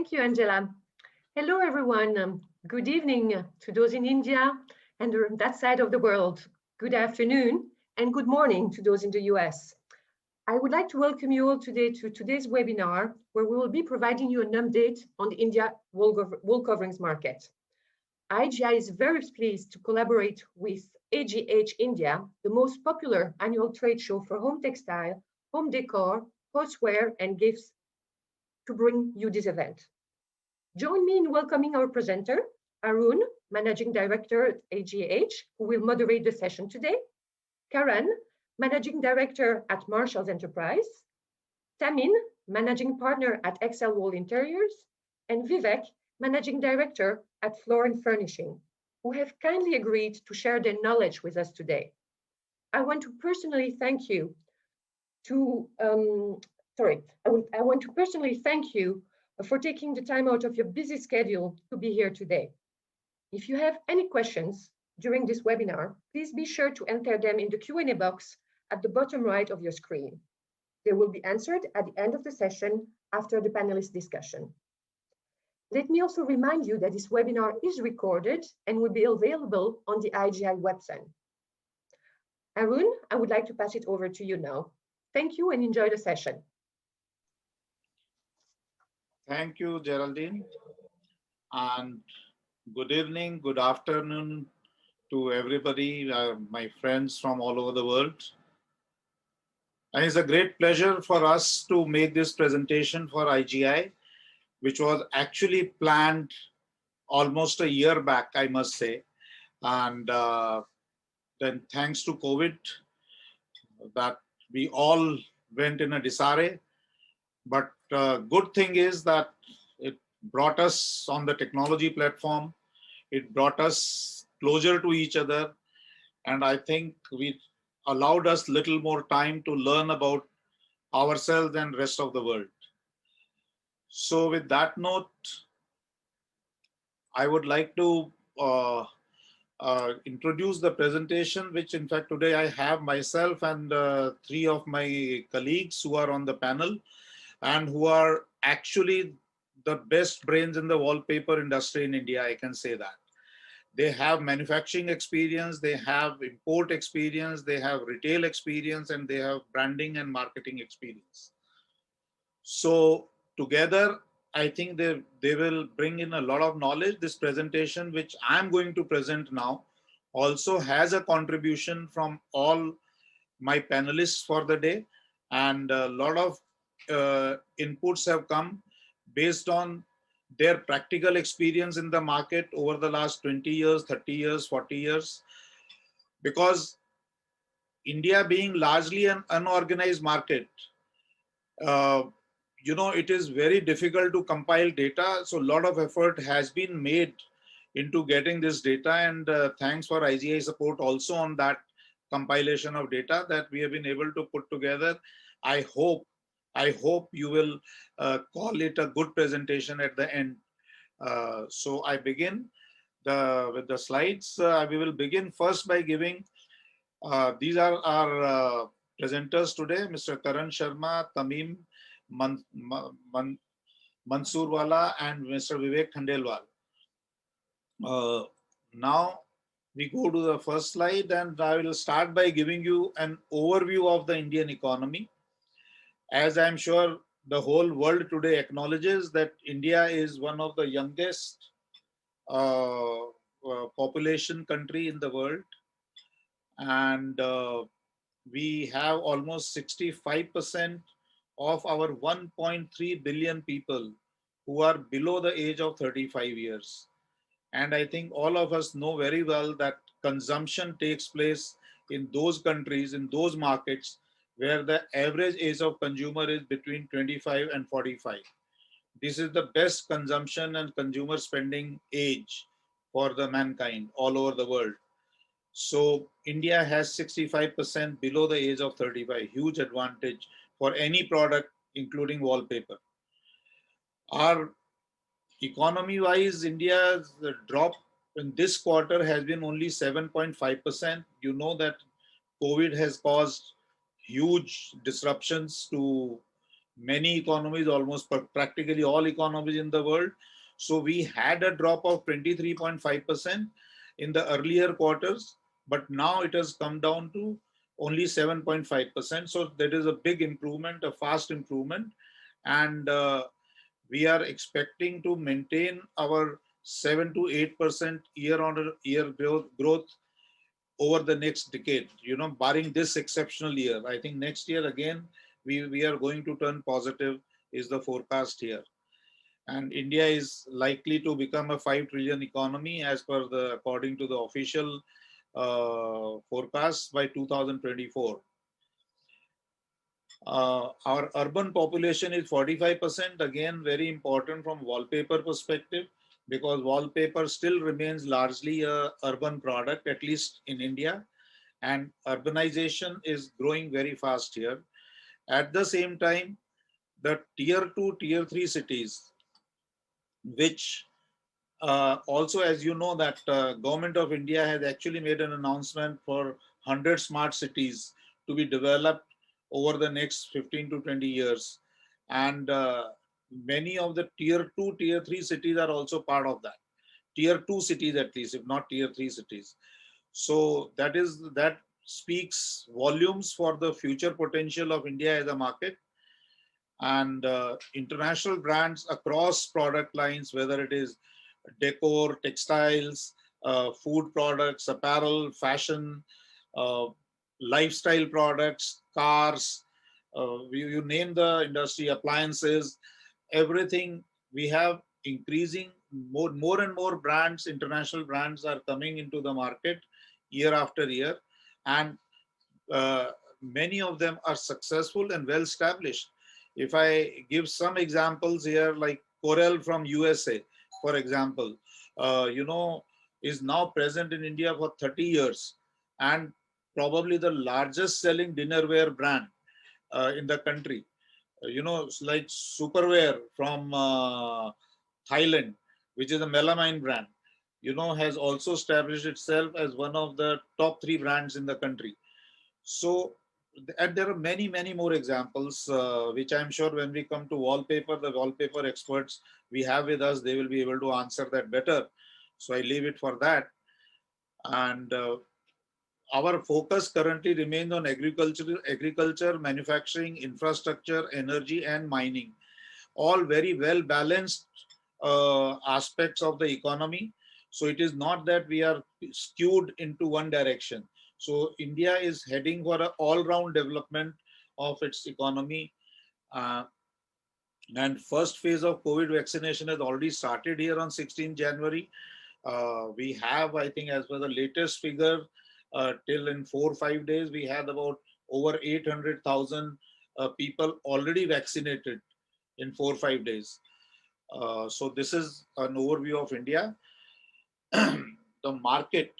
Thank you, Angela. Hello, everyone. Good evening to those in India and that side of the world. Good afternoon and good morning to those in the US. I would like to welcome you all today to today's webinar, where we will be providing you an update on the India wool coverings market. IGI is very pleased to collaborate with HGH India, the most popular annual trade show for home textile, home decor, houseware, and gifts, to bring you this event. Join me in welcoming our presenter, Arun, Managing Director at HGH, who will moderate the session today, Karan, Managing Director at Marshall's Enterprise, Tamin, Managing Partner at Excel Wall Interiors, and Vivek, Managing Director at Floor and Furnishing, who have kindly agreed to share their knowledge with us today. I want to personally thank you for taking the time out of your busy schedule to be here today. If you have any questions during this webinar, please be sure to enter them in the Q&A box at the bottom right of your screen. They will be answered at the end of the session after the panelist discussion. Let me also remind you that this webinar is recorded and will be available on the IGI website. Arun, I would like to pass it over to you now. Thank you and enjoy the session. Thank you, Geraldine. And good evening, good afternoon to everybody, my friends from all over the world. And it's a great pleasure for us to make this presentation for IGI, which was actually planned almost a year back, I must say. And then thanks to COVID, that we all went in a disarray. But good thing is that it brought us on the technology platform. It brought us closer to each other. And I think we allowed us little more time to learn about ourselves and rest of the world. So with that note, I would like to introduce the presentation, which in fact today I have myself and three of my colleagues who are on the panel and who are actually the best brains in the wallpaper industry in India, I can say that. They have manufacturing experience, they have import experience, they have retail experience, and they have branding and marketing experience. So together, I think they will bring in a lot of knowledge. This presentation, which I'm going to present now, also has a contribution from all my panelists for the day, and a lot of inputs have come based on their practical experience in the market over the last 20 years, 30 years, 40 years. Because India being largely an unorganized market, it is very difficult to compile data. So a lot of effort has been made into getting this data, and thanks for IGI support also on that compilation of data that we have been able to put together. I hope you will call it a good presentation at the end. So I begin with the slides. We will begin first by giving, these are our presenters today, Mr. Karan Sharma, Tamim Mansoorwala, and Mr. Vivek Khandelwal. Now we go to the first slide, and I will start by giving you an overview of the Indian economy. As I'm sure the whole world today acknowledges that India is one of the youngest population country in the world. And we have almost 65% of our 1.3 billion people who are below the age of 35 years. And I think all of us know very well that consumption takes place in those countries, in those markets, where the average age of consumer is between 25 and 45. This is the best consumption and consumer spending age for the mankind all over the world. So India has 65% below the age of 35, huge advantage for any product, including wallpaper. Our economy-wise, India's drop in this quarter has been only 7.5%. You know that COVID has caused huge disruptions to many economies, almost practically all economies in the world. So we had a drop of 23.5% in the earlier quarters, but now it has come down to only 7.5%. So that is a big improvement, a fast improvement. And we are expecting to maintain our 7 to 8% year on year growth over the next decade, barring this exceptional year. I think next year again, we are going to turn positive is the forecast here. And India is likely to become a 5 trillion economy as per according to the official forecast by 2024. Our urban population is 45%, again, very important from wallpaper perspective, because wallpaper still remains largely a urban product, at least in India, and urbanization is growing very fast here. At the same time, the tier 2, tier 3 cities, which also, as you know, that government of India has actually made an announcement for 100 smart cities to be developed over the next 15 to 20 years. And many of the tier 2, tier 3 cities are also part of that. Tier 2 cities at least, if not tier 3 cities. So that speaks volumes for the future potential of India as a market. And international brands across product lines, whether it is decor, textiles, food products, apparel, fashion, uh, lifestyle products, cars, you name the industry, appliances, everything. We have increasing more and more brands, international brands are coming into the market year after year. And uh, many of them are successful and well established. If I give some examples here, like Corel from USA, for example, is now present in India for 30 years and probably the largest selling dinnerware brand in the country. It's like Superwear from Thailand, which is a melamine brand, has also established itself as one of the top 3 brands in the country. So, and there are many, many more examples, which I'm sure when we come to wallpaper, the wallpaper experts we have with us, they will be able to answer that better. So I leave it for that. And our focus currently remains on agriculture, manufacturing, infrastructure, energy, and mining. All very well balanced aspects of the economy. So it is not that we are skewed into one direction. So India is heading for an all-round development of its economy. Uh, and first phase of COVID vaccination has already started here on 16 January. We have, I think, as per the latest figure, till in 4 or 5 days, we had about over 800,000 people already vaccinated in 4 or 5 days. So this is an overview of India. The market.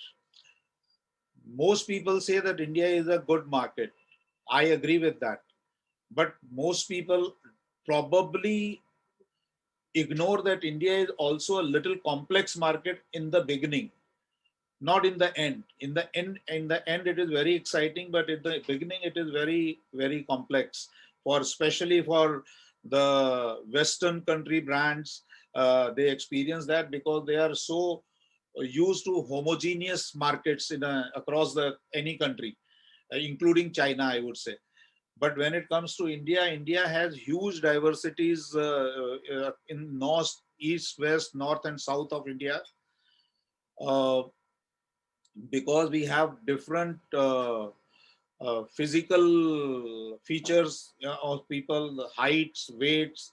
Most people say that India is a good market. I agree with that. But most people probably ignore that India is also a little complex market in the beginning, not in the end. In the end, it is very exciting, but in the beginning, it is very, very complex. Especially for the Western country brands, they experience that because they are so used to homogeneous markets across any country, including China, I would say. But when it comes to India, India has huge diversities in north, east, west, north, and south of India. Uh, because we have different physical features of people, the heights, weights,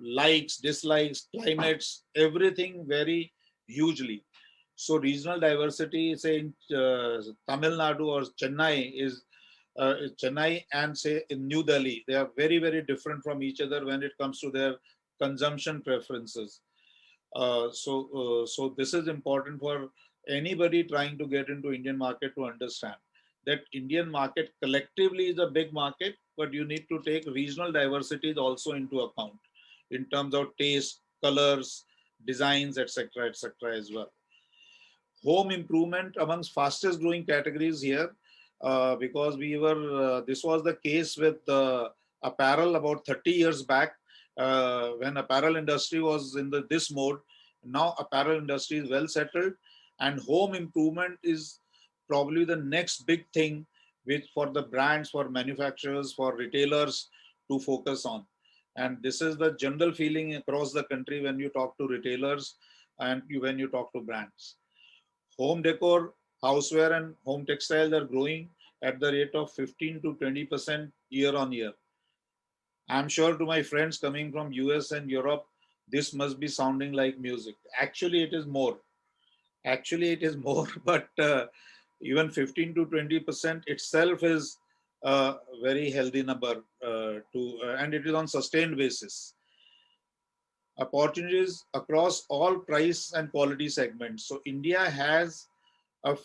likes, dislikes, climates, everything vary hugely. So regional diversity, say in Tamil Nadu or Chennai and say in New Delhi, they are very, very different from each other when it comes to their consumption preferences. So this is important for anybody trying to get into Indian market to understand that Indian market collectively is a big market, but you need to take regional diversities also into account in terms of taste, colors, designs, etc., etc. as well. Home improvement amongst fastest growing categories here, because this was the case with apparel about 30 years back, when apparel industry was in this mode. Now apparel industry is well settled, and home improvement is probably the next big thing which for the brands, for manufacturers, for retailers to focus on. And this is the general feeling across the country when you talk to retailers and when you talk to brands. Home decor, houseware and home textiles are growing at the rate of 15 to 20% year on year. I'm sure to my friends coming from US and Europe, this must be sounding like music. Actually, it is more. Actually, it is more, but even 15 to 20% itself is a very healthy number and it is on sustained basis. Opportunities across all price and quality segments. So India has a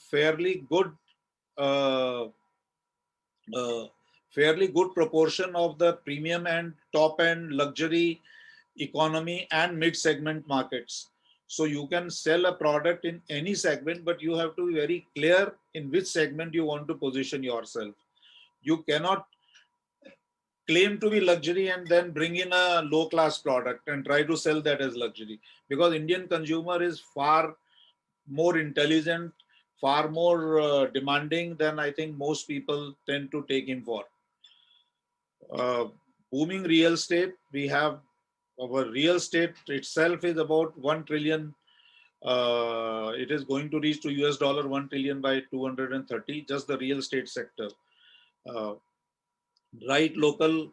uh, uh, fairly good proportion of the premium and top end luxury economy and mid segment markets. So you can sell a product in any segment, but you have to be very clear in which segment you want to position yourself. You cannot claim to be luxury and then bring in a low class product and try to sell that as luxury, because Indian consumer is far more intelligent, far more demanding than I think most people tend to take him for. uh, Booming real estate, we have our real estate itself is about 1 trillion. It is going to reach to US dollar 1 trillion by 230, just the real estate sector. uh, right local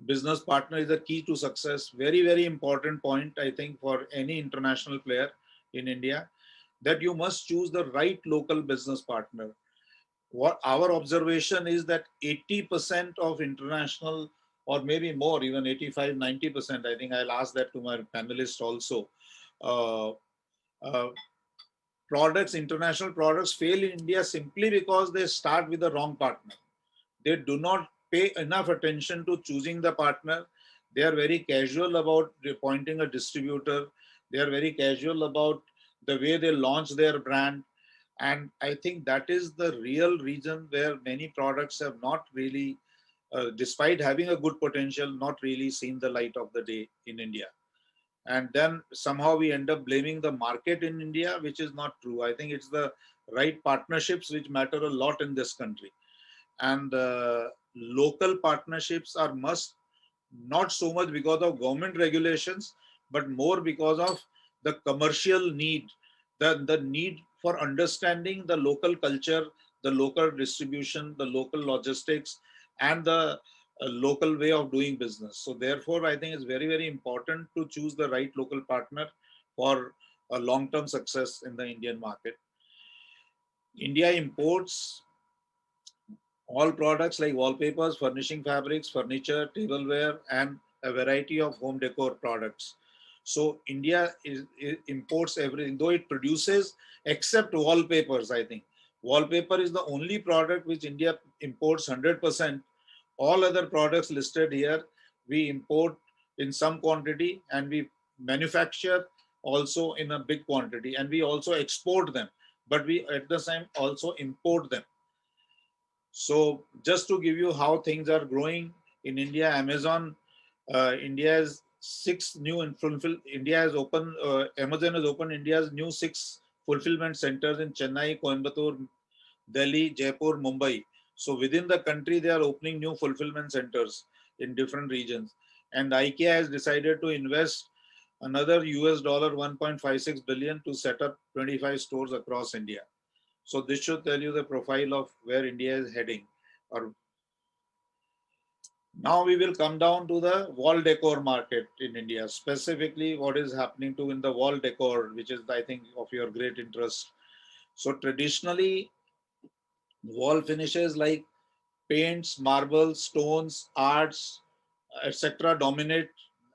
business partner is the key to success. Very, very important point, I think, for any international player in India, that you must choose the right local business partner. What our observation is that 80% of international, or maybe more, even 85, 90%, I think I'll ask that to my panelists also, uh, uh, international products fail in India simply because they start with the wrong partner. They do not pay enough attention to choosing the partner. They are very casual about appointing a distributor. They are very casual about the way they launch their brand. And I think that is the real reason where many products have not really, despite having a good potential, not really seen the light of the day in India. And then somehow we end up blaming the market in India, which is not true. I think it's the right partnerships which matter a lot in this country. And local partnerships are must, not so much because of government regulations, but more because of the commercial need, the need for understanding the local culture, the local distribution, the local logistics, and the local way of doing business. So therefore, I think it's very, very important to choose the right local partner for a long-term success in the Indian market. India imports all products like wallpapers, furnishing fabrics, furniture, tableware, and a variety of home decor products. So India imports everything, though it produces, except wallpapers, I think. Wallpaper is the only product which India imports 100%. All other products listed here, we import in some quantity, and we manufacture also in a big quantity, and we also export them. But we at the same also import them. So just to give you how things are growing in India, India has six new and fulfill. India has opened. Amazon has opened India's new six fulfillment centers in Chennai, Coimbatore, Delhi, Jaipur, Mumbai. So within the country, they are opening new fulfillment centers in different regions. And IKEA has decided to invest another US dollar 1.56 billion to set up 25 stores across India. So this should tell you the profile of where India is heading. Or now we will come down to the wall decor market in India, specifically what is happening to in the wall decor, which is I think of your great interest. So traditionally, wall finishes like paints, marbles, stones, arts, etc. dominate,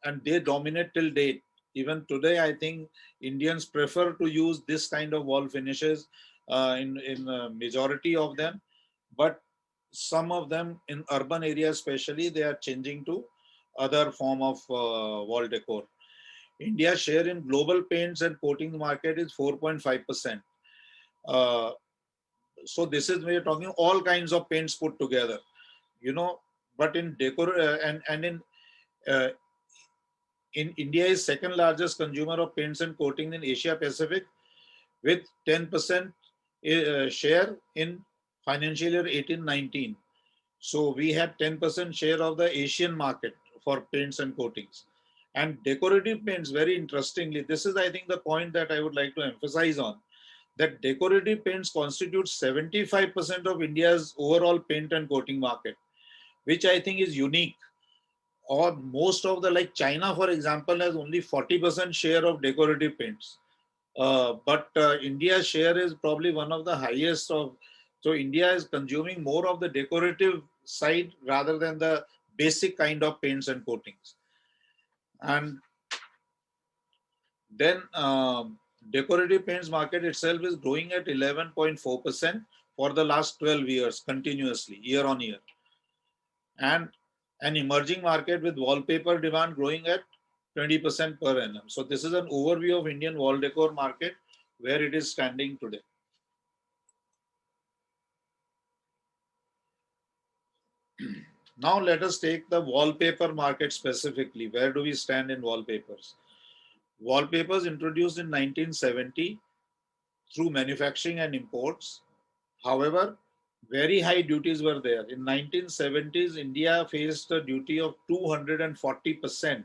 and they dominate till date. Even today, I think Indians prefer to use this kind of wall finishes in majority of them. But some of them in urban areas, especially, they are changing to other form of wall decor. India's share in global paints and coatings market is 4.5%. Uh, so this is we're talking all kinds of paints put together. You know, but in decor uh, in India is second largest consumer of paints and coatings in Asia Pacific with 10% share in financial year 18-19. So we have 10% share of the Asian market for paints and coatings. And decorative paints, very interestingly, this is I think the point that I would like to emphasize on, that decorative paints constitute 75% of India's overall paint and coating market, which I think is unique. Or most of the, like China, for example, has only 40% share of decorative paints. But India's share is probably one of the highest of. So India is consuming more of the decorative side rather than the basic kind of paints and coatings. And then decorative paints market itself is growing at 11.4% for the last 12 years continuously, year on year. And an emerging market with wallpaper demand growing at 20% per annum. So this is an overview of Indian wall decor market, where it is standing today. Now let us take the wallpaper market specifically. Where do we stand in wallpapers? Wallpapers introduced in 1970 through manufacturing and imports. However, very high duties were there. In 1970s, India faced a duty of 240%,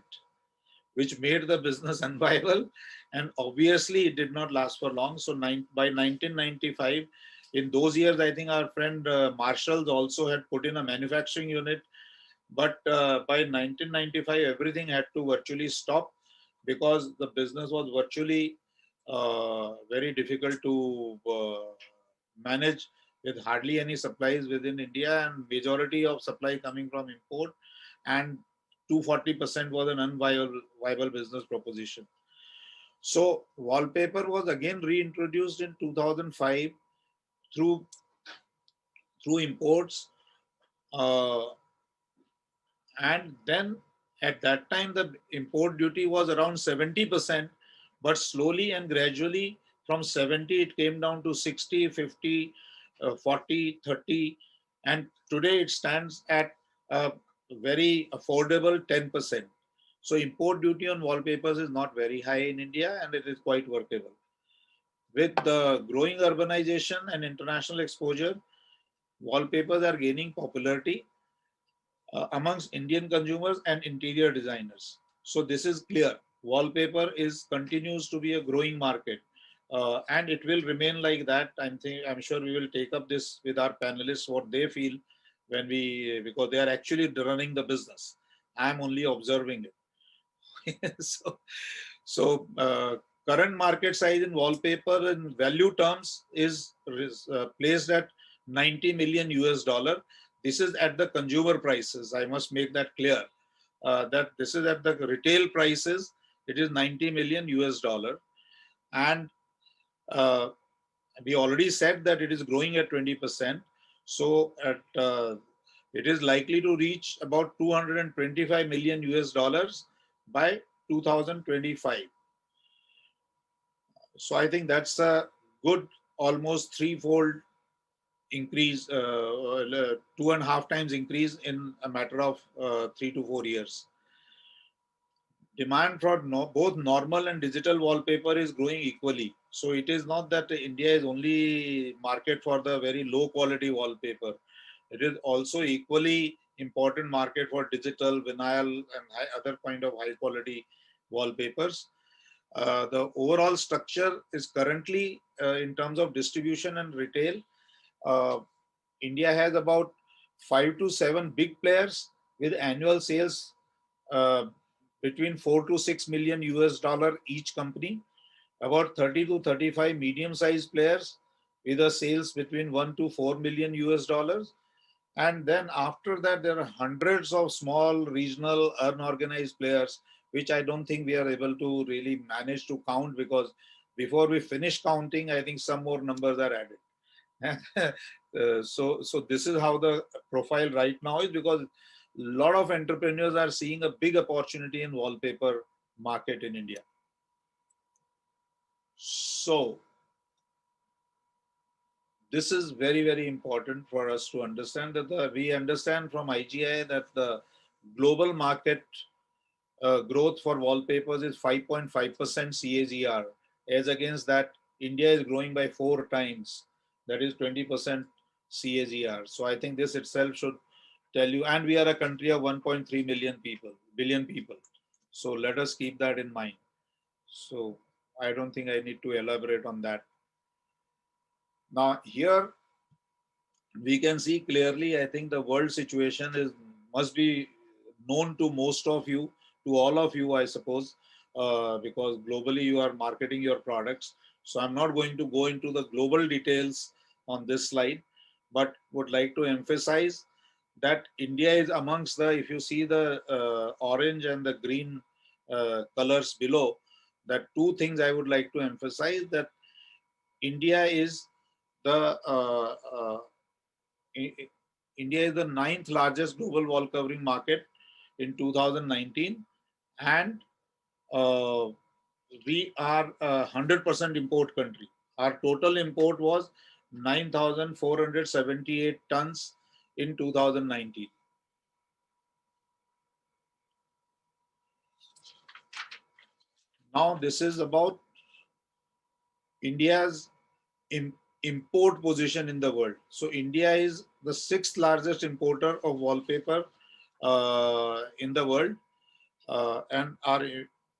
which made the business unviable. And obviously, it did not last for long. So by 1995, in those years, I think our friend Marshalls also had put in a manufacturing unit. But by 1995, everything had to virtually stop because the business was virtually very difficult to manage, with hardly any supplies within India and majority of supply coming from import, and 240% was an unviable business proposition. So wallpaper was again reintroduced in 2005 through imports, uh, and then at that time the import duty was around 70%, but slowly and gradually from 70 it came down to 60, 50, 40, 30, and today it stands at a very affordable 10%. So import duty on wallpapers is not very high in India, and it is quite workable. With the growing urbanization and international exposure, wallpapers are gaining popularity amongst Indian consumers and interior designers. So this is clear. Wallpaper continues to be a growing market, and it will remain like that. I'm sure we will take up this with our panelists what they feel because they are actually running the business. I'm only observing it. So current market size in wallpaper in value terms is placed at 90 million US dollar. This is at the consumer prices. I must make that clear. That this is at the retail prices. It is 90 million US dollar, and we already said that it is growing at 20%. So it is likely to reach about 225 million US dollars by 2025. So I think that's a good almost threefold increase, 2.5 times increase in a matter of 3 to 4 years. Demand for both normal and digital wallpaper is growing equally. So it is not that India is only market for the very low quality wallpaper. It is also equally important market for digital, vinyl, and other kind of high quality wallpapers. The overall structure is currently in terms of distribution and retail. India has about 5 to 7 big players with annual sales between 4 to 6 million US dollar each company, about 30 to 35 medium sized players with a sales between 1 to 4 million US dollars. And then after that, there are hundreds of small, regional, unorganized players, which I don't think we are able to really manage to count, because before we finish counting, I think some more numbers are added. So this is how the profile right now is, because a lot of entrepreneurs are seeing a big opportunity in wallpaper market in India. So this is very, very important for us to understand that we understand from IGI that the global market growth for wallpapers is 5.5% CAGR. As against that, India is growing by 4 times, that is 20% CAGR. So I think this itself should tell you, and we are a country of 1.3 billion people. So let us keep that in mind. So I don't think I need to elaborate on that. Now here we can see clearly, I think the world situation is must be known to most of you, to all of you, I suppose, because globally you are marketing your products. So I'm not going to go into the global details on this slide, but would like to emphasize that India is amongst the, if you see the orange and the green colors below, that two things I would like to emphasize, that India is the India is the ninth largest global wall covering market in 2019, and uh, we are a 100% import country. Our total import was 9,478 tons in 2019. Now this is about India's import position in the world. So India is the sixth largest importer of wallpaper in the world, and our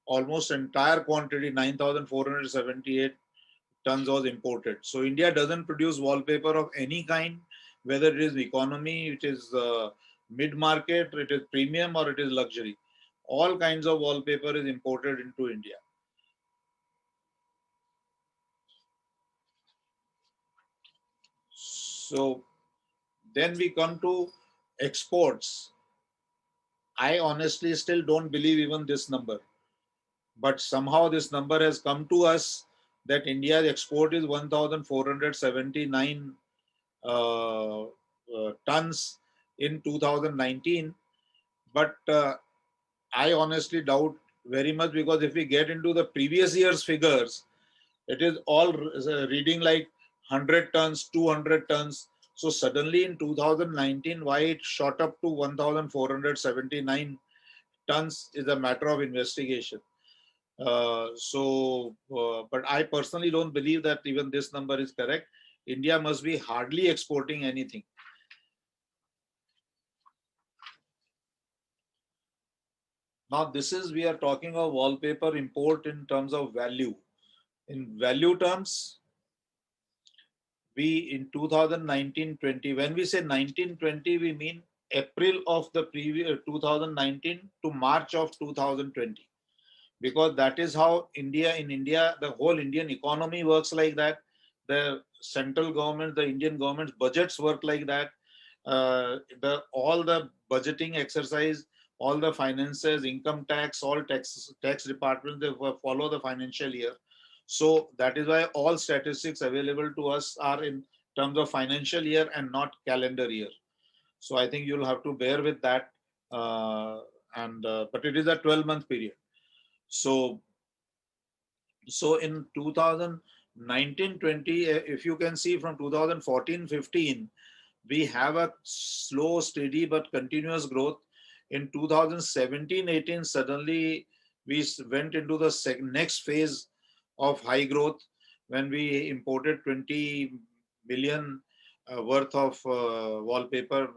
almost entire quantity, 9,478 tons, was imported. So India doesn't produce wallpaper of any kind, whether it is economy, it is mid-market, it is premium, or it is luxury. All kinds of wallpaper is imported into India. So then we come to exports. I honestly still don't believe even this number, but somehow this number has come to us that India's export is 1,479 tons in 2019. But I honestly doubt very much, because if we get into the previous year's figures, it is all reading like 100 tons, 200 tons. So suddenly in 2019, why it shot up to 1,479 tons is a matter of investigation. But I personally don't believe that even this number is correct. India must be hardly exporting anything. Now, this is, we are talking of wallpaper import in terms of value. In value terms, we in 2019-20, when we say 1920, we mean April of the previous 2019 to March of 2020, because that is how India, the whole Indian economy works like that. The central government, the Indian government's budgets work like that. All the budgeting exercise, all the finances, income tax, all tax departments, they follow the financial year. So that is why all statistics available to us are in terms of financial year and not calendar year. So I think you'll have to bear with that. But it is a 12-month period. So in 2019-20, if you can see from 2014-15, we have a slow, steady, but continuous growth. In 2017-18, suddenly we went into the next phase of high growth when we imported 20 million worth of wallpaper,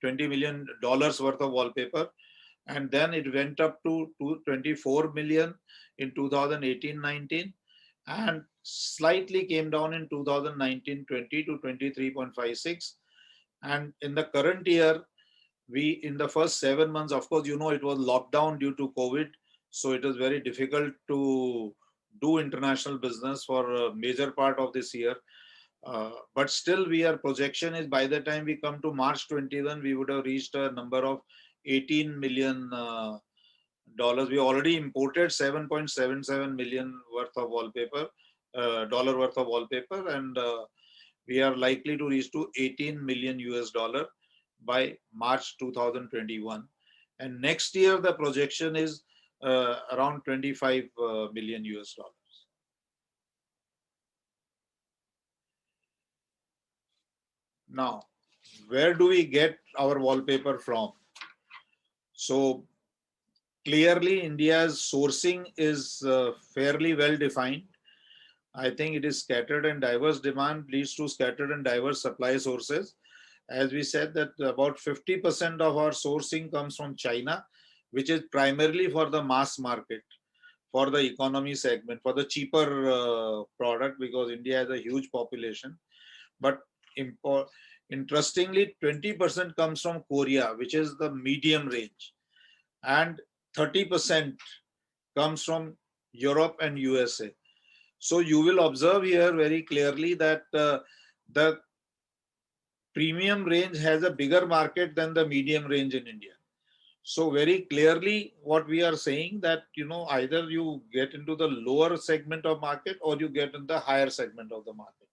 $20 million worth of wallpaper. And then it went up to 24 million in 2018-19, and slightly came down in 2019-20 to 23.56. And in the current year, we, in the first 7 months, of course, it was lockdown due to COVID. So it was very difficult to do international business for a major part of this year. But still, our projection is by the time we come to March 21, we would have reached a number of $18 million. We already imported 7.77 million worth of wallpaper, dollar worth of wallpaper, and we are likely to reach to 18 million US dollar by March 2021. And next year, the projection is around 25 million US dollars. Now, where do we get our wallpaper from? So clearly, India's sourcing is fairly well defined. I think it is scattered and diverse demand leads to scattered and diverse supply sources. As we said that about 50% of our sourcing comes from China, which is primarily for the mass market, for the economy segment, for the cheaper product, because India has a huge population. But interestingly, 20% comes from Korea, which is the medium range, and 30% comes from Europe and USA. So you will observe here very clearly that the premium range has a bigger market than the medium range in India. So very clearly what we are saying that, either you get into the lower segment of market or you get in the higher segment of the market.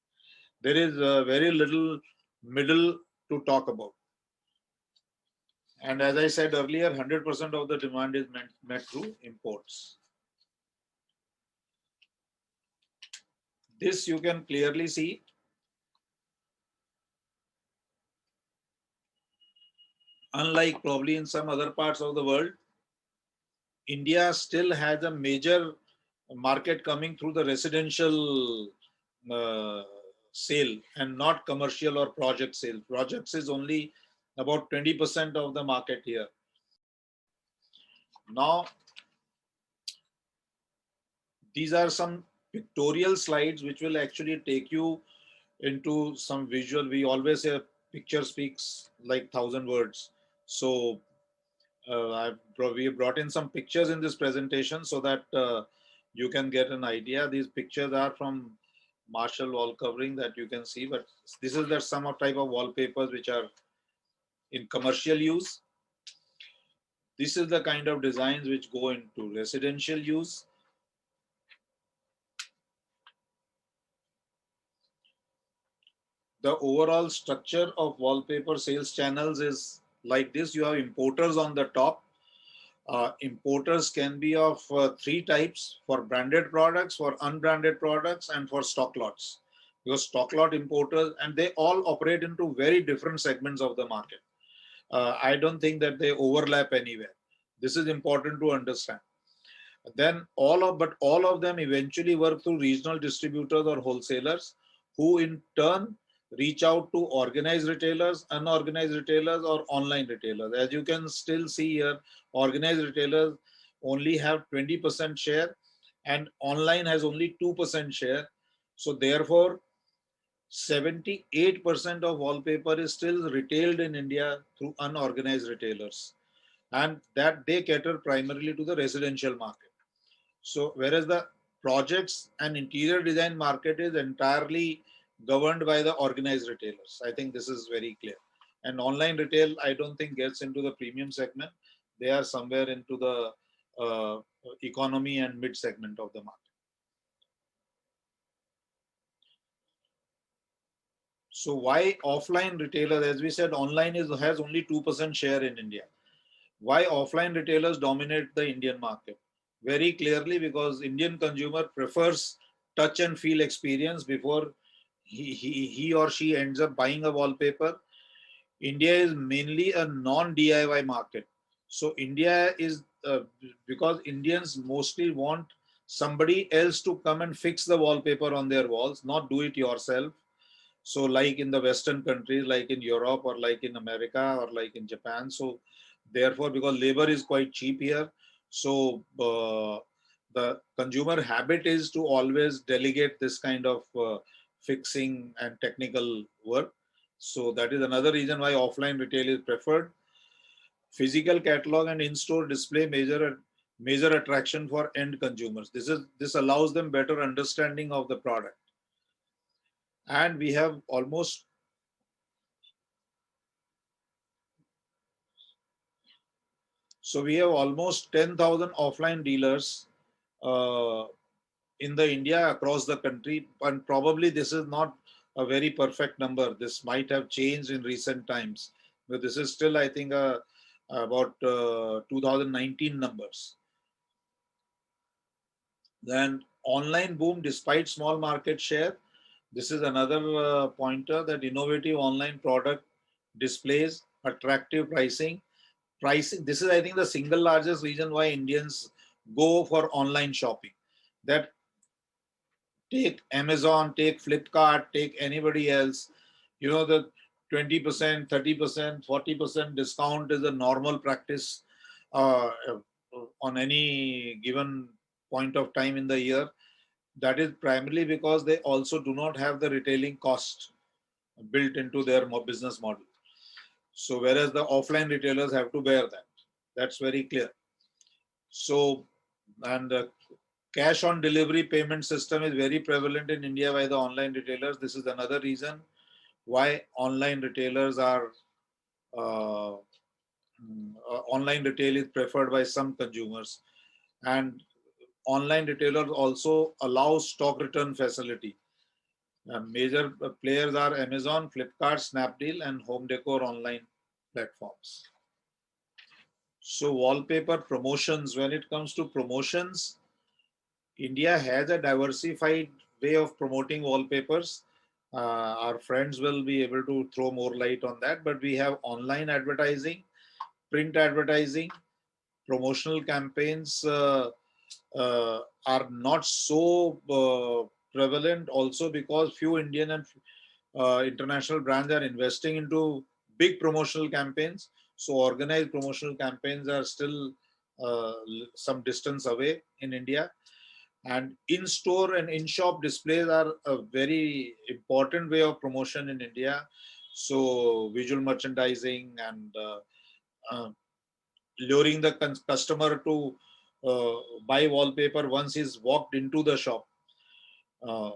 There is very little middle to talk about. And as I said earlier, 100% of the demand is met through imports. This you can clearly see. Unlike probably in some other parts of the world, India still has a major market coming through the residential sale and not commercial or project sale. Projects is only about 20% of the market here. Now, these are some pictorial slides which will actually take you into some visual. We always say a picture speaks like 1,000 words. So we brought in some pictures in this presentation so that you can get an idea. These pictures are from Marshall Wallcovering that you can see, but this is the some type of wallpapers which are in commercial use. This is the kind of designs which go into residential use. The overall structure of wallpaper sales channels is like this. You have importers on the top. Importers can be of three types: for branded products, for unbranded products, and for stock lots. Because stock lot importers, and they all operate into very different segments of the market. I don't think that they overlap anywhere. This is important to understand. Then all of them eventually work through regional distributors or wholesalers, who in turn reach out to organized retailers, unorganized retailers, or online retailers. As you can still see here, organized retailers only have 20% share and online has only 2% share. So therefore, 78% of wallpaper is still retailed in India through unorganized retailers, and that they cater primarily to the residential market. So whereas the projects and interior design market is entirely governed by the organized retailers. I think this is very clear. And online retail, I don't think gets into the premium segment. They are somewhere into the economy and mid segment of the market. So why offline retailers? As we said, online has only 2% share in India. Why offline retailers dominate the Indian market? Very clearly because Indian consumer prefers touch and feel experience before he or she ends up buying a wallpaper. India is mainly a non-DIY market. So India is, because Indians mostly want somebody else to come and fix the wallpaper on their walls, not do it yourself. So like in the Western countries, like in Europe or like in America or like in Japan. So therefore, because labor is quite cheap here, so the consumer habit is to always delegate this kind of fixing and technical work. So that is another reason why offline retail is preferred. Physical catalog and in-store display major attraction for end consumers. This allows them better understanding of the product. And we have almost 10,000 offline dealers in the India across the country, and probably this is not a very perfect number. This might have changed in recent times, but this is still, I think, about 2019 numbers. Then online boom despite small market share. This is another pointer, that innovative online product displays, attractive pricing. Pricing, this is, I think, the single largest reason why Indians go for online shopping. That, take Amazon, take Flipkart, take anybody else, the 20%, 30%, 40% discount is a normal practice on any given point of time in the year. That is primarily because they also do not have the retailing cost built into their business model. So whereas the offline retailers have to bear that. That's very clear. So, and cash on delivery payment system is very prevalent in India by the online retailers. This is another reason why online retailers are online retail is preferred by some consumers. And online retailers also allow stock return facility. Major players are Amazon, Flipkart, Snapdeal, and home decor online platforms. So wallpaper promotions, when it comes to promotions, India has a diversified way of promoting wallpapers. Our friends will be able to throw more light on that, but we have online advertising, print advertising, promotional campaigns are not so prevalent also because few Indian and international brands are investing into big promotional campaigns. So organized promotional campaigns are still some distance away in India. And in-store and in-shop displays are a very important way of promotion in India. So visual merchandising and uh, luring the customer to buy wallpaper once he's walked into the shop. Uh,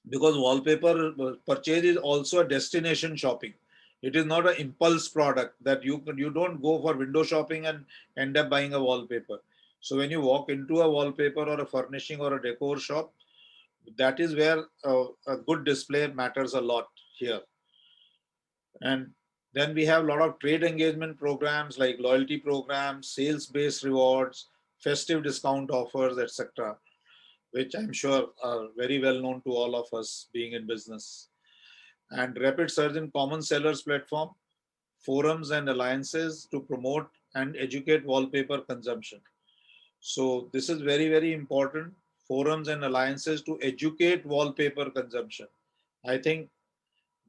because wallpaper purchase is also a destination shopping. It is not an impulse product that you don't go for window shopping and end up buying a wallpaper. So when you walk into a wallpaper or a furnishing or a decor shop, that is where a good display matters a lot here. And then we have a lot of trade engagement programs like loyalty programs, sales-based rewards, festive discount offers, etc., which I'm sure are very well known to all of us being in business. And rapid surge in common sellers platform, forums and alliances to promote and educate wallpaper consumption. So this is very, very important. Forums and alliances to educate wallpaper consumption. I think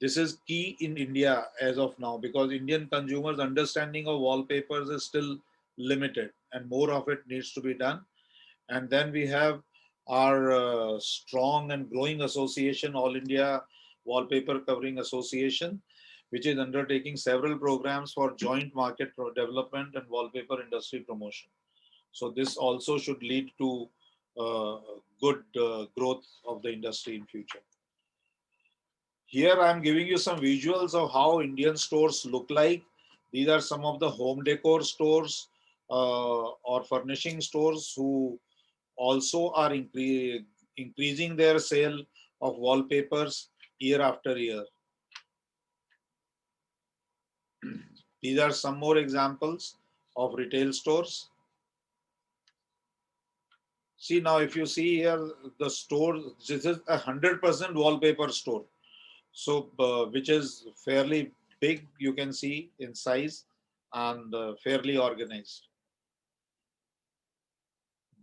this is key in India as of now because Indian consumers' understanding of wallpapers is still limited and more of it needs to be done. And then we have our strong and growing association, All India Wallpaper Covering Association, which is undertaking several programs for joint market development and wallpaper industry promotion. So this also should lead to good growth of the industry in future. Here I'm giving you some visuals of how Indian stores look like. These are some of the home decor stores or furnishing stores who also are increasing their sale of wallpapers year after year. These are some more examples of retail stores. See now, if you see here, the store, this is 100% wallpaper store. So, which is fairly big, you can see in size and fairly organized.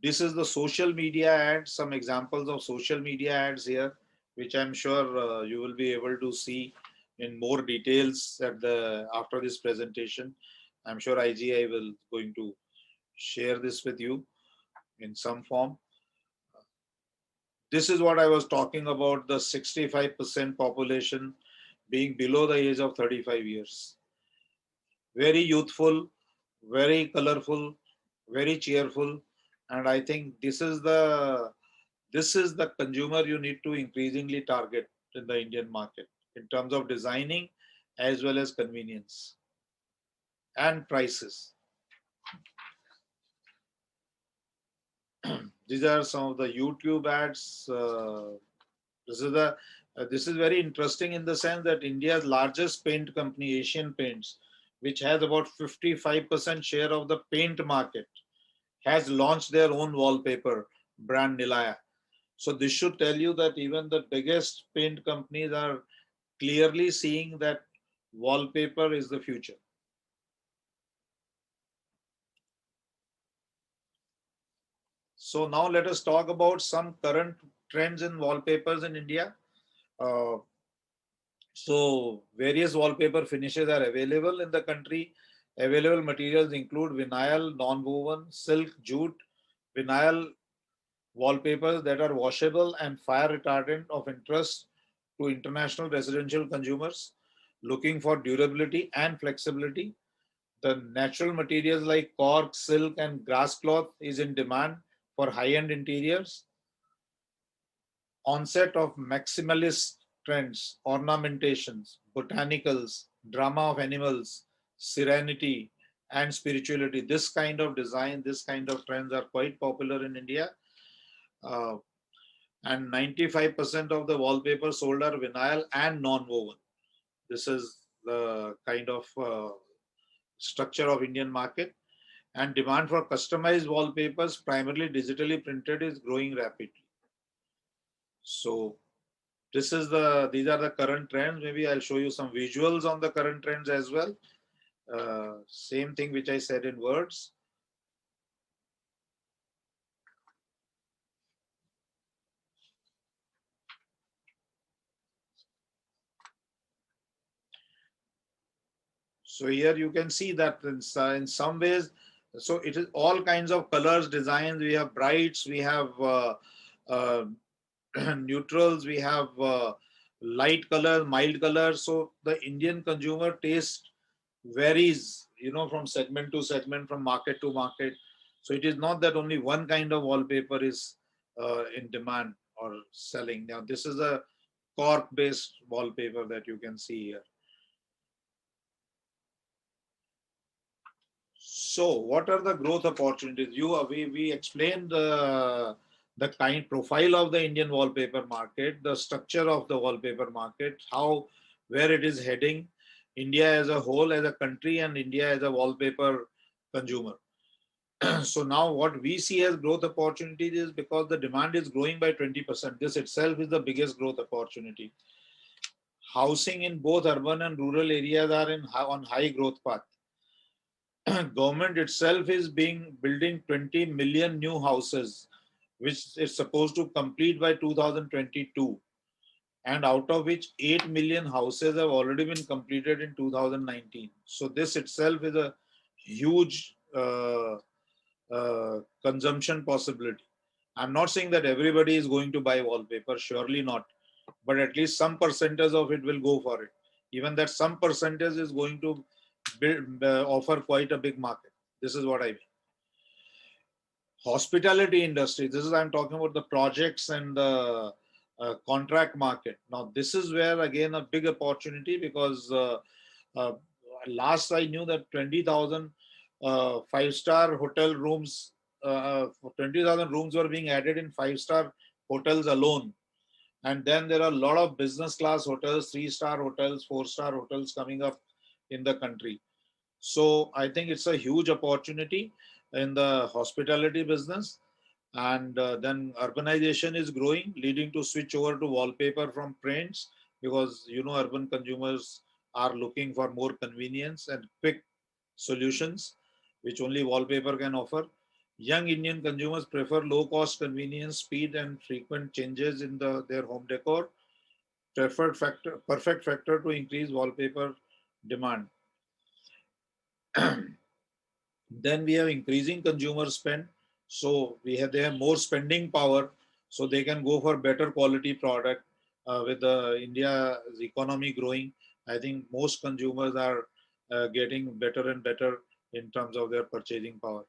This is the social media ads, some examples of social media ads here, which I'm sure you will be able to see in more details after this presentation. I'm sure IGI will going to share this with you in some form. This is what I was talking about, the 65% population being below the age of 35 years. Very youthful, very colorful, very cheerful. And I think this is the consumer you need to increasingly target in the Indian market in terms of designing as well as convenience and prices. These are some of the YouTube ads. This is very interesting in the sense that India's largest paint company, Asian Paints, which has about 55% share of the paint market, has launched their own wallpaper brand Nilaya. So this should tell you that even the biggest paint companies are clearly seeing that wallpaper is the future. So now let us talk about some current trends in wallpapers in India. Uh, so various wallpaper finishes are available in the country. Available materials include vinyl, non-woven, silk, jute, vinyl wallpapers that are washable and fire retardant of interest to international residential consumers looking for durability and flexibility. The natural materials like cork, silk, and grass cloth is in demand for high-end interiors. Onset of maximalist trends, ornamentations, botanicals, drama of animals, serenity, and spirituality. This kind of design, this kind of trends are quite popular in India. Uh, and 95% of the wallpaper sold are vinyl and non-woven. This is the kind of structure of Indian market. And demand for customized wallpapers, primarily digitally printed, is growing rapidly. So these are the current trends. Maybe I'll show you some visuals on the current trends as well. Same thing which I said in words. So here you can see that in some ways, so it is all kinds of colors, designs. We have brights, we have uh, neutrals, we have light colors, mild colors. So the Indian consumer taste varies, from segment to segment, from market to market. So it is not that only one kind of wallpaper is in demand or selling. Now this is a cork-based wallpaper that you can see here. So, what are the growth opportunities? We explained the kind profile of the Indian wallpaper market, the structure of the wallpaper market, where it is heading, India as a whole, as a country, and India as a wallpaper consumer. So now what we see as growth opportunities is because the demand is growing by 20%. This itself is the biggest growth opportunity. Housing in both urban and rural areas are on high growth path. Government itself is building 20 million new houses, which is supposed to complete by 2022, and out of which 8 million houses have already been completed in 2019. So this itself is a huge consumption possibility. I'm not saying that everybody is going to buy wallpaper, surely not, but at least some percentage of it will go for it. Even that some percentage is going to offer quite a big market. This is what I mean. Hospitality industry, this is, I'm talking about the projects and the contract market. Now this is where again a big opportunity, because uh, last I knew that 20,000 five-star hotel rooms, 20,000 rooms were being added in five-star hotels alone. And then there are a lot of business class hotels, 3-star hotels, 4-star hotels coming up in the country. So I think it's a huge opportunity in the hospitality business. And then urbanization is growing, leading to switch over to wallpaper from prints, because urban consumers are looking for more convenience and quick solutions, which only wallpaper can offer. Young Indian consumers prefer low cost, convenience, speed, and frequent changes in their home decor. Perfect factor to increase wallpaper demand. Then we have increasing consumer spend. So they have more spending power, so they can go for better quality product. With the India's economy growing, I think most consumers are getting better and better in terms of their purchasing power.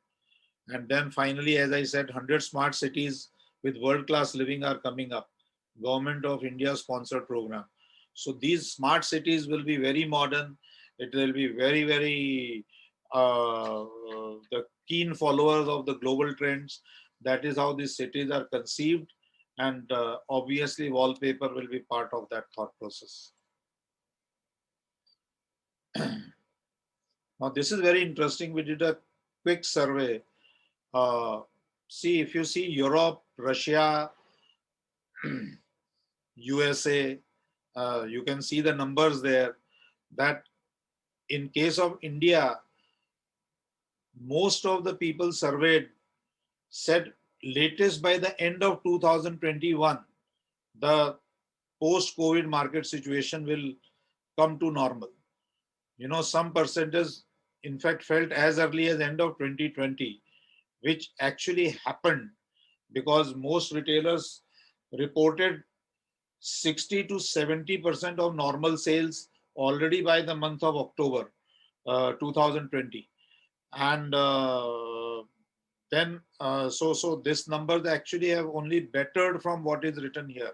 And then finally, as I said, 100 smart cities with world-class living are coming up. Government of India sponsored program. So these smart cities will be very modern. It will be very, very the keen followers of the global trends. That is how these cities are conceived. And obviously, wallpaper will be part of that thought process. Now, this is very interesting. We did a quick survey. See, if you see Europe, Russia, USA, you can see the numbers there, that in case of India, most of the people surveyed said latest by the end of 2021, the post-COVID market situation will come to normal. Some percentage, in fact, felt as early as end of 2020, which actually happened because most retailers reported 60 to 70% of normal sales already by the month of October 2020. And then, so this numbers actually have only bettered from what is written here.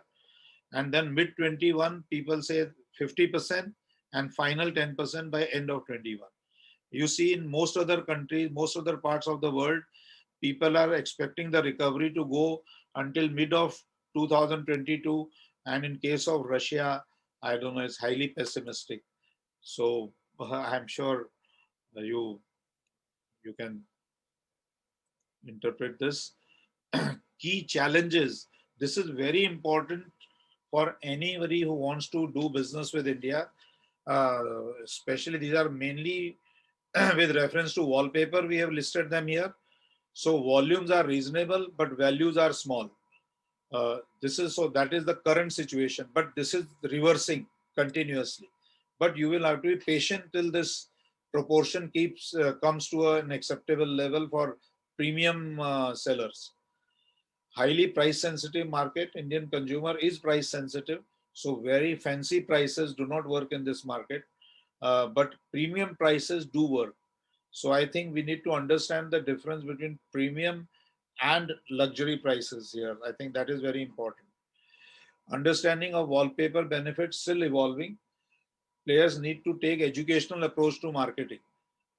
And then mid 21, people say 50% and final 10% by end of 21. You see, in most other countries, most other parts of the world, people are expecting the recovery to go until mid of 2022. And in case of Russia, I don't know, it's highly pessimistic. So I'm sure you can interpret this. Key challenges. This is very important for anybody who wants to do business with India. Especially these are mainly with reference to wallpaper. We have listed them here. So volumes are reasonable, but values are small. That is the current situation, but this is reversing continuously. But you will have to be patient till this proportion comes to an acceptable level for premium sellers. Highly price sensitive market. Indian consumer is price sensitive, so very fancy prices do not work in this market, but premium prices do work. So I think we need to understand the difference between premium and luxury prices here. I think that is very important. Understanding of wallpaper benefits still evolving. Players need to take educational approach to marketing.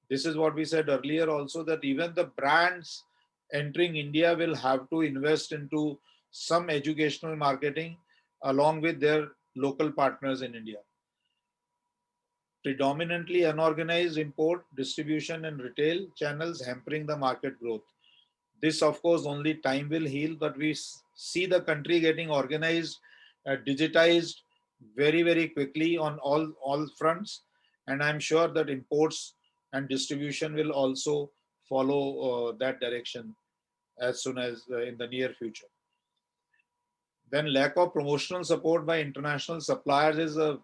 This is what we said earlier also, that even the brands entering India will have to invest into some educational marketing along with their local partners in India. Predominantly unorganized import, distribution and retail channels hampering the market growth. This, of course, only time will heal, but we see the country getting organized, digitized very, very quickly on all fronts. And I'm sure that imports and distribution will also follow that direction as soon as in the near future. Then lack of promotional support by international suppliers is a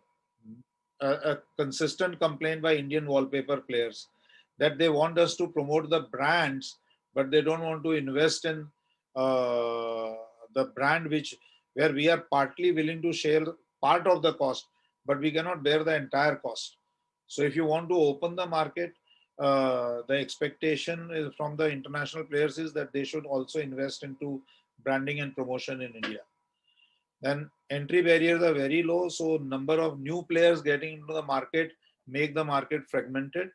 consistent complaint by Indian wallpaper players, that they want us to promote the brands, but they don't want to invest in the brand where we are partly willing to share part of the cost, but we cannot bear the entire cost. So if you want to open the market, the expectation is from the international players is that they should also invest into branding and promotion in India. Then entry barriers are very low, so number of new players getting into the market make the market fragmented.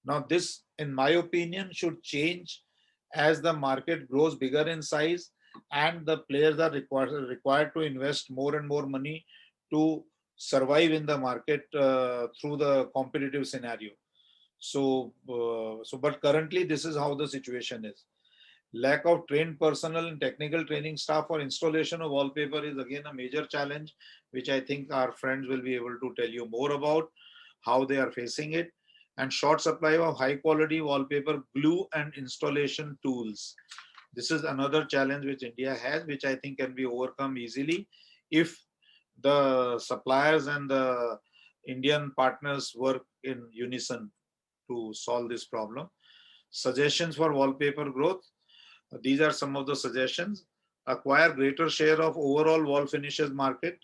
Now this, in my opinion, should change as the market grows bigger in size and the players are required to invest more and more money to survive in the market through the competitive scenario. But currently this is how the situation is. Lack of trained personnel and technical training staff for installation of wallpaper is again a major challenge, which I think our friends will be able to tell you more about how they are facing it. And short supply of high quality wallpaper glue and installation tools. This is another challenge which India has, which I think can be overcome easily if the suppliers and the Indian partners work in unison to solve this problem. Suggestions for wallpaper growth. These are some of the suggestions. Acquire greater share of overall wall finishes market,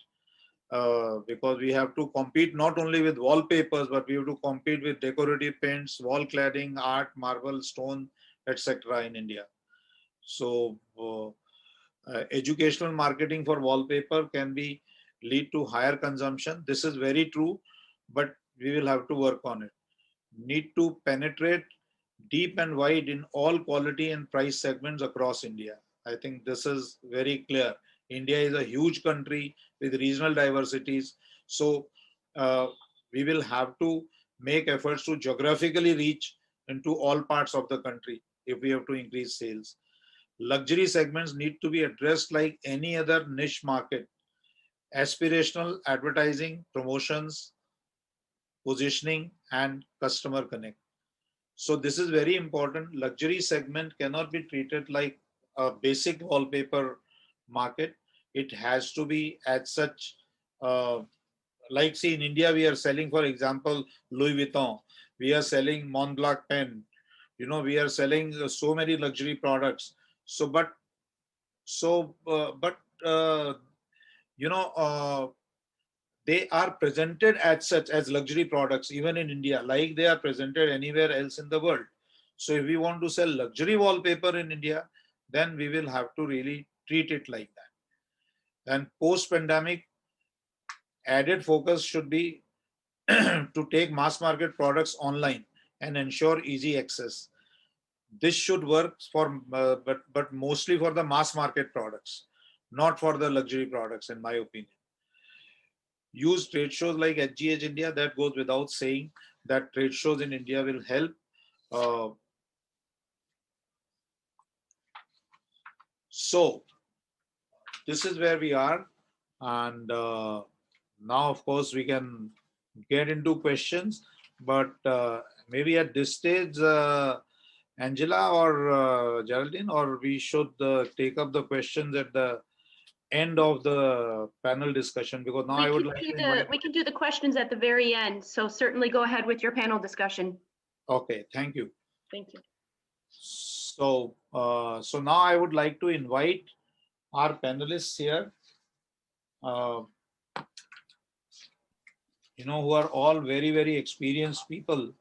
because we have to compete not only with wallpapers, but we have to compete with decorative paints, wall cladding, art, marble, stone, etc. in India. So educational marketing for wallpaper can be lead to higher consumption. This is very true, but we will have to work on it. Need to penetrate deep and wide in all quality and price segments across India. I think this is very clear. India is a huge country with regional diversities. So we will have to make efforts to geographically reach into all parts of the country if we have to increase sales. luxury segments need to be addressed like any other niche market. Aspirational advertising, promotions, positioning, and customer connect. So this is very important. Luxury segment cannot be treated like a basic wallpaper market. It has to be at such, like see in India, we are selling, for example, Louis Vuitton. We are selling Mont Blanc pen. You know, we are selling so many luxury products. So, but you know, they are presented as such as luxury products even in India, like they are presented anywhere else in the world. So if we want to sell luxury wallpaper in India, then we will have to really treat it like that. And post-pandemic, added focus should be to take mass market products online and ensure easy access. This should work for, but mostly for the mass market products, not for the luxury products, in my opinion. Use trade shows like HGH India. That goes without saying that trade shows in India will help. So this is where we are. And now, of course, we can get into questions. But maybe at this stage, Angela or Geraldine, or we should take up the questions at the end of the panel discussion, because now I would like to invite... We can do the questions at the very end, so certainly go ahead with your panel discussion. Okay, thank you. Thank you. So, so now I would like to invite our panelists here, you know, who are all very, very experienced people.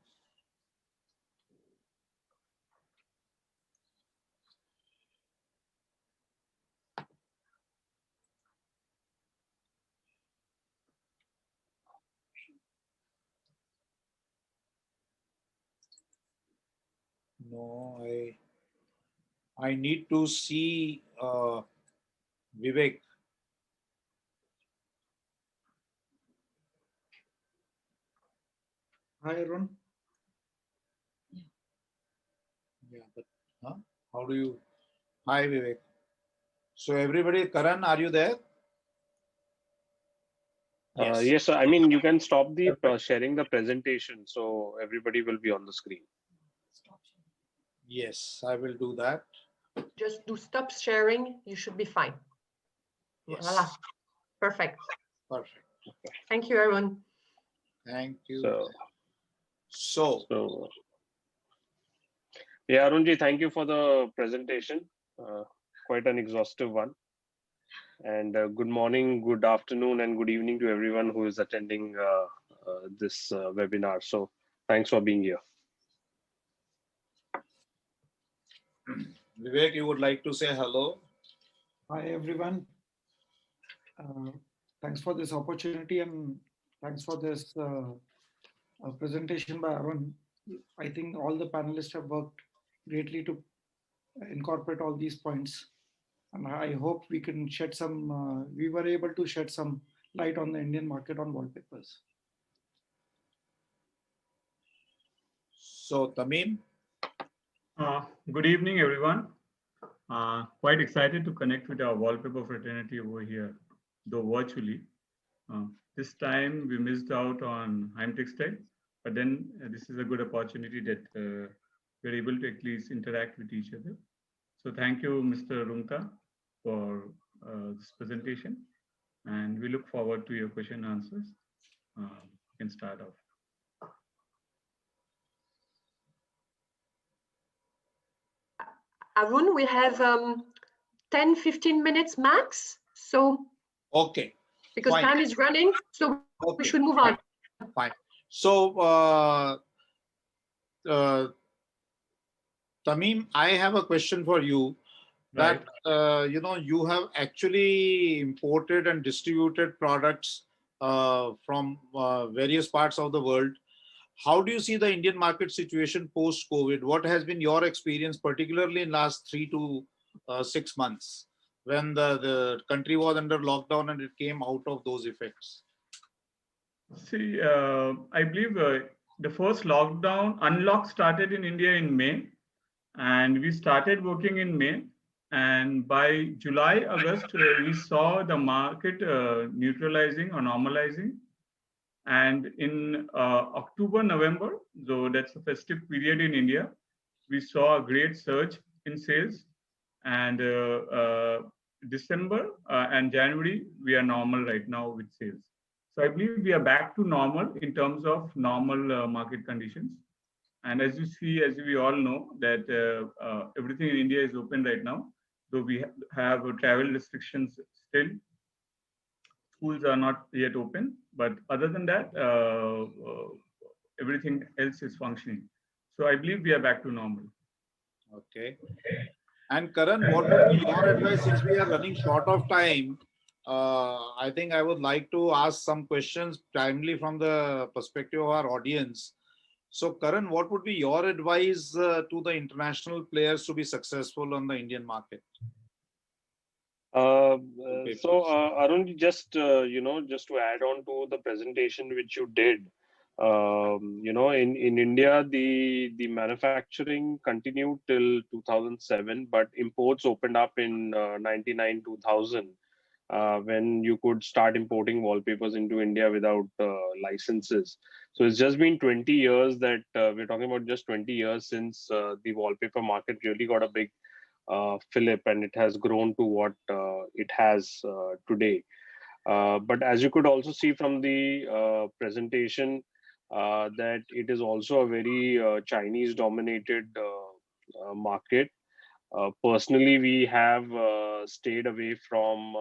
No, I need to see Vivek. Hi, Arun. Yeah, but how do you? Hi, Vivek. So everybody, Karan, are you there? Yes, sir. I mean, you can stop the sharing the presentation, so everybody will be on the screen. Yes, I will do that. Just do stop sharing. You should be fine. Yes. Voila. Perfect. Perfect. Thank you, Arun. Thank you. So yeah, Arunji, thank you for the presentation. Quite an exhaustive one. And good morning, good afternoon, and good evening to everyone who is attending this webinar. So thanks for being here. Vivek, you would like to say hello? Hi, everyone. Thanks for this opportunity and thanks for this presentation by Arun. I think all the panelists have worked greatly to incorporate all these points. And I hope we can shed some, we were able to shed some light on the Indian market on wallpapers. So, Tamim? Good evening, everyone. Quite excited to connect with our wallpaper fraternity over here, though virtually. This time we missed out on Heim Textile, but then this is a good opportunity that we're able to at least interact with each other. So thank you, Mr. Rumka, for this presentation, and we look forward to your question and answers. You can start off. Arun, we have 10-15 minutes max. So, okay. Because fine. time is running, so okay. we should move on. Fine. So, Tamim, I have a question for you. That you know, you have actually imported and distributed products from various parts of the world. How do you see the Indian market situation post-COVID? What has been your experience, particularly in last 3 to 6 months, when the country was under lockdown and it came out of those effects? See, I believe the first lockdown, unlock started in India in May, and we started working in May. And by July, August, we saw the market neutralizing or normalizing. And in October, November, so that's the festive period in India, we saw a great surge in sales. And December and January, we are normal right now with sales. So I believe we are back to normal in terms of normal market conditions. And as you see, as we all know, that everything in India is open right now, though we have travel restrictions still. Schools are not yet open, but other than that, everything else is functioning. So I believe we are back to normal. Okay. And Karan, what would be your advice since we are running short of time? I think I would like to ask some questions primarily from the perspective of our audience. So Karan, what would be your advice to the international players to be successful on the Indian market? Arun, just just to add on to the presentation which you did, in India, the manufacturing continued till 2007, but imports opened up in 99 2000, when you could start importing wallpapers into India without licenses. So it's just been 20 years that we're talking about, just 20 years since the wallpaper market really got a big fillip, and it has grown to what it has today. But as you could also see from the presentation, that it is also a very Chinese dominated market. Personally, we have stayed away from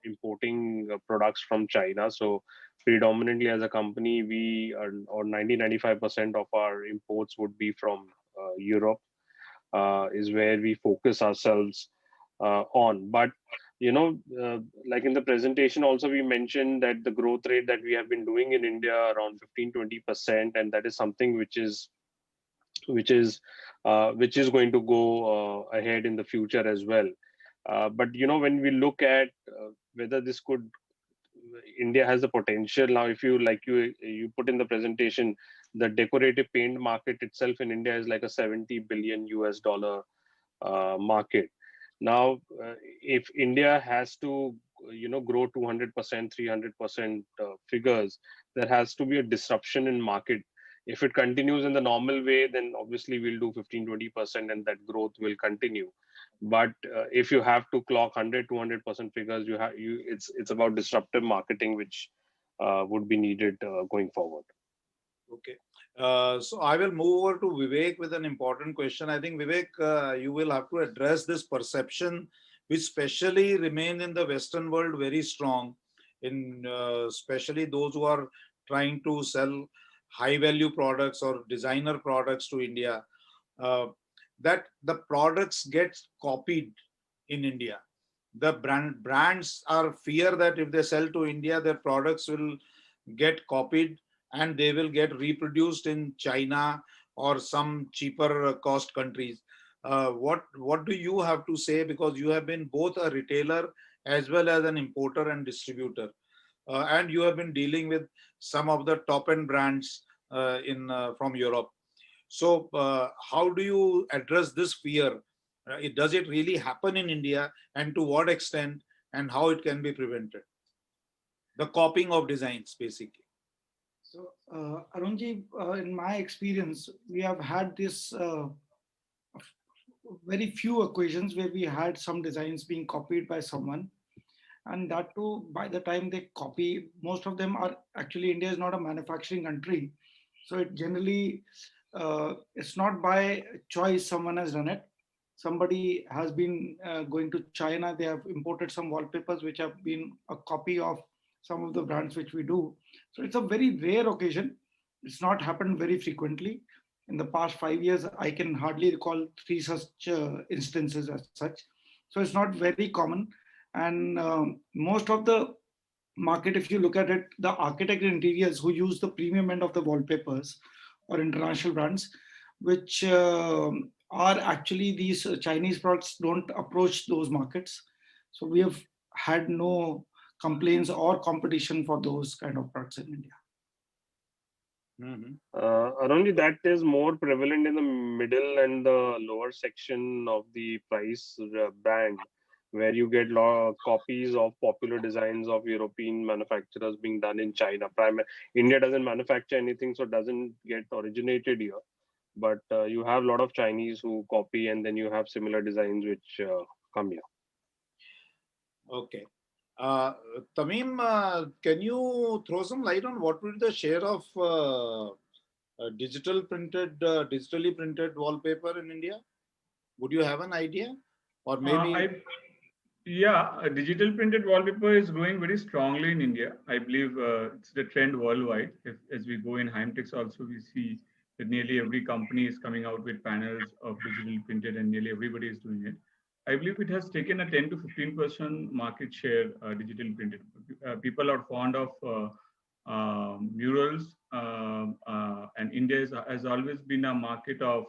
importing products from China. So predominantly as a company, we are, or 90-95% of our imports would be from Europe, is where we focus ourselves on. But like in the presentation also, we mentioned that the growth rate that we have been doing in India around 15-20%, and that is something which is going to go ahead in the future as well. But when we look at whether this could, India has the potential now. If you you put in the presentation, the decorative paint market itself in India is like a $70 billion market. Now, if India has to grow 200%, 300% figures, there has to be a disruption in market. If it continues in the normal way, then obviously we'll do 15-20% and that growth will continue. But if you have to clock 100-200% figures, it's about disruptive marketing, which would be needed going forward. Okay. So I will move over to Vivek with an important question. I think Vivek, you will have to address this perception, which especially remain in the Western world very strong, in especially those who are trying to sell high value products or designer products to India, that the products get copied in India. The brands are fear that if they sell to India, their products will get copied and they will get reproduced in China or some cheaper cost countries. What do you have to say? Because you have been both a retailer as well as an importer and distributor. And you have been dealing with some of the top end brands from Europe. So how do you address this fear? Does it really happen in India, and to what extent, and how it can be prevented? The copying of designs, basically. So, Arunji, in my experience, we have had this very few occasions where we had some designs being copied by someone. And that too, by the time they copy, most of them are actually, India is not a manufacturing country. So it generally, it's not by choice someone has done it. Somebody has been going to China, they have imported some wallpapers which have been a copy of some of the brands which we do. So it's a very rare occasion. It's not happened very frequently. In the past 5 years, I can hardly recall 3 such instances as such. So it's not very common. And most of the market, if you look at it, the architect interiors who use the premium end of the wallpapers or international brands, which are actually these Chinese products, don't approach those markets. So we have had no complaints or competition for those kind of products in India. Mhm. Only that is more prevalent in the middle and the lower section of the price band, where you get copies of popular designs of European manufacturers being done in China. India doesn't manufacture anything, so it doesn't get originated here. But you have a lot of Chinese who copy, and then you have similar designs which come here. Okay. Tamim, can you throw some light on what would be the share of digitally printed wallpaper in India? Would you have an idea? Or maybe Yeah, digital printed wallpaper is growing very strongly in India. I believe it's the trend worldwide. As we go in Heimtex also, we see that nearly every company is coming out with panels of digital printed and nearly everybody is doing it. I believe it has taken a 10 to 15% market share, digital printed. People are fond of murals, and India has always been a market of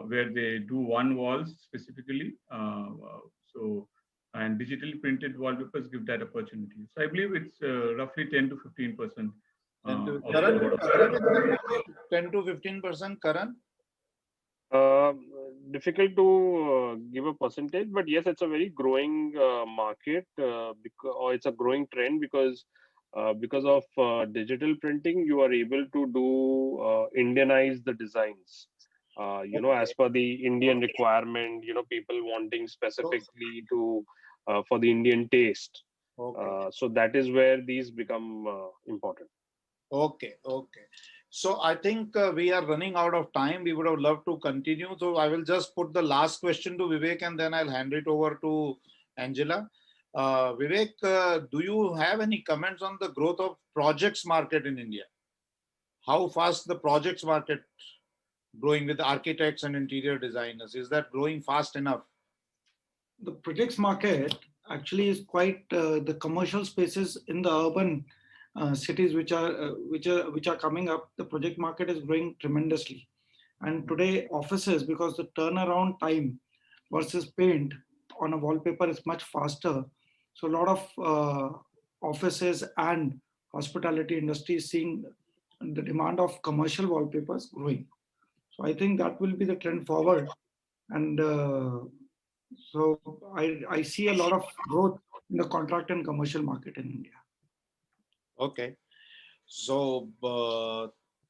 where they do one walls specifically. So, and digitally printed wallpapers give that opportunity. So I believe it's roughly 10 to 15%. Karan, 10 to 15%, Karan? Uh, Difficult to give a percentage, but yes, it's a very growing market, or it's a growing trend because of digital printing, you are able to do Indianize the designs. As per the Indian requirement, people wanting specifically to for the Indian taste. Okay. So that is where these become important. Okay. So I think we are running out of time. We would have loved to continue. So I will just put the last question to Vivek and then I'll hand it over to Angela. Vivek, do you have any comments on the growth of projects market in India? How fast the projects market growing with architects and interior designers? Is that growing fast enough? The projects market actually is quite the commercial spaces in the urban cities which are coming up. The project market is growing tremendously, and today offices, because the turnaround time versus paint on a wallpaper is much faster, so a lot of offices and hospitality industry is seeing the demand of commercial wallpapers growing. So I think that will be the trend forward, and so I see a lot of growth in the contract and commercial market in India. Okay. So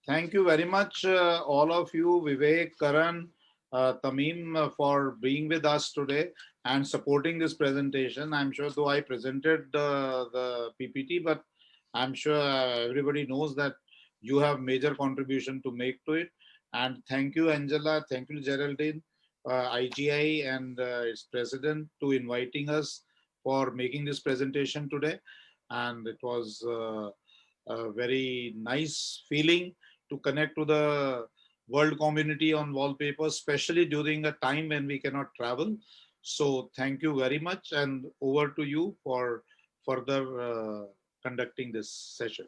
thank you very much, all of you, Vivek, Karan, Tamim, for being with us today and supporting this presentation. I'm sure, though I presented the PPT, but I'm sure everybody knows that you have major contribution to make to it. And thank you, Angela. Thank you, Geraldine, IGI and its president, to inviting us for making this presentation today. And it was a very nice feeling to connect to the world community on wallpaper, especially during a time when we cannot travel. So thank you very much, and over to you for further conducting this session.